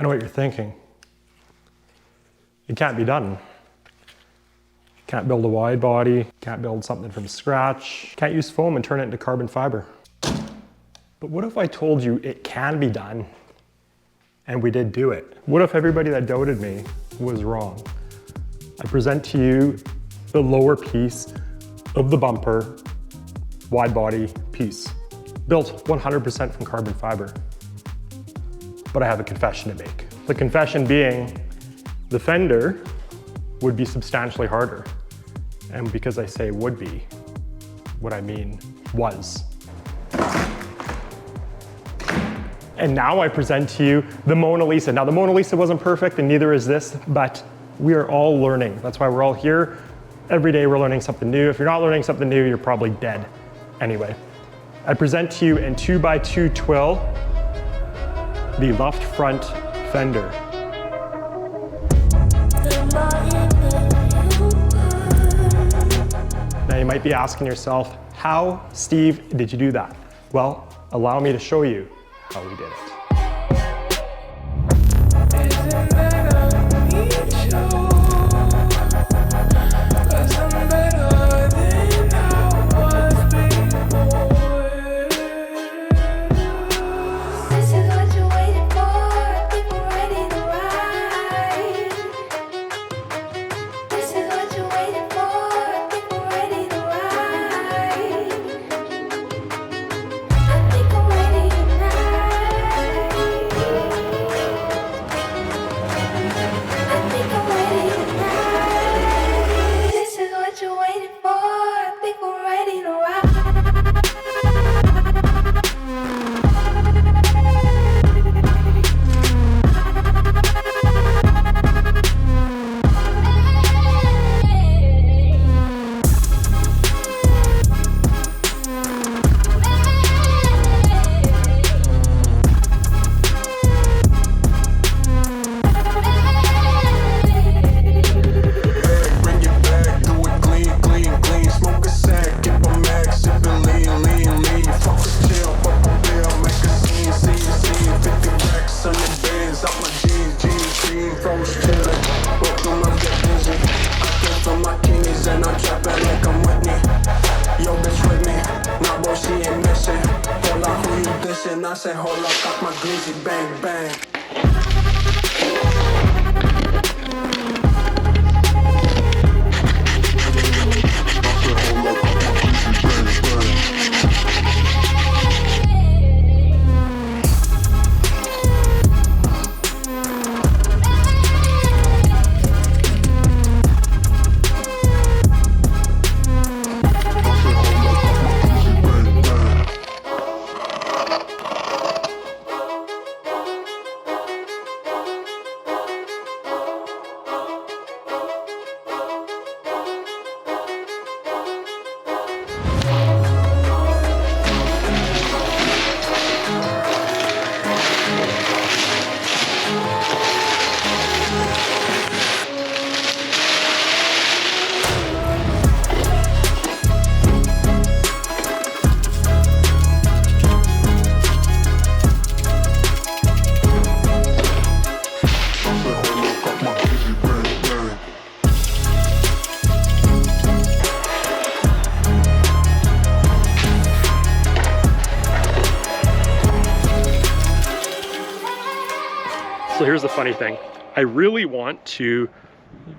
know what you're thinking. It can't be done. Can't build a wide body, can't build something from scratch, can't use foam and turn it into carbon fiber. But what if I told you it can be done and we did do it? What if everybody that doubted me was wrong? I present to you the lower piece of the bumper, wide body piece, built 100% from carbon fiber. But I have a confession to make. The confession being, the fender would be substantially harder. And because I say would be, what I mean was. And now I present to you the Mona Lisa. Now the Mona Lisa wasn't perfect and neither is this, but we are all learning. That's why we're all here. Every day we're learning something new. If you're not learning something new, you're probably dead. Anyway, I present to you in 2x2 twill, the left front fender. Now you might be asking yourself, how, Steve, did you do that? Well, allow me to show you how we did it. I said, hold up, got my glizzy, bang, bang. So here's the funny thing. I really want to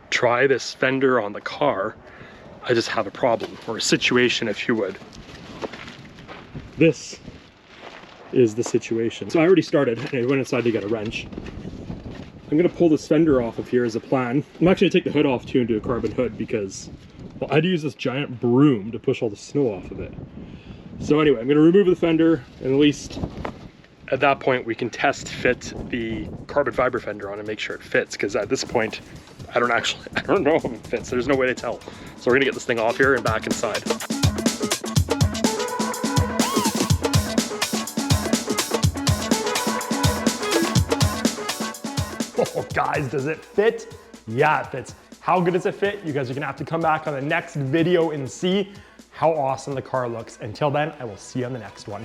try this fender on the car. I just have a problem, or a situation, if you would. This is the situation. So I already started, and I went inside to get a wrench. I'm gonna pull this fender off of here as a plan. I'm actually gonna take the hood off too and do a carbon hood because, well, I had to use this giant broom to push all the snow off of it. So anyway, I'm gonna remove the fender, and at least at that point we can test fit the carbon fiber fender on and make sure it fits, because at this point I don't know if it fits. There's no way to tell. So we're gonna get this thing off here and back inside. Oh guys, does it fit? Yeah, it fits. How good does it fit? You guys are gonna have to come back on the next video and see how awesome the car looks. Until then, I will see you on the next one.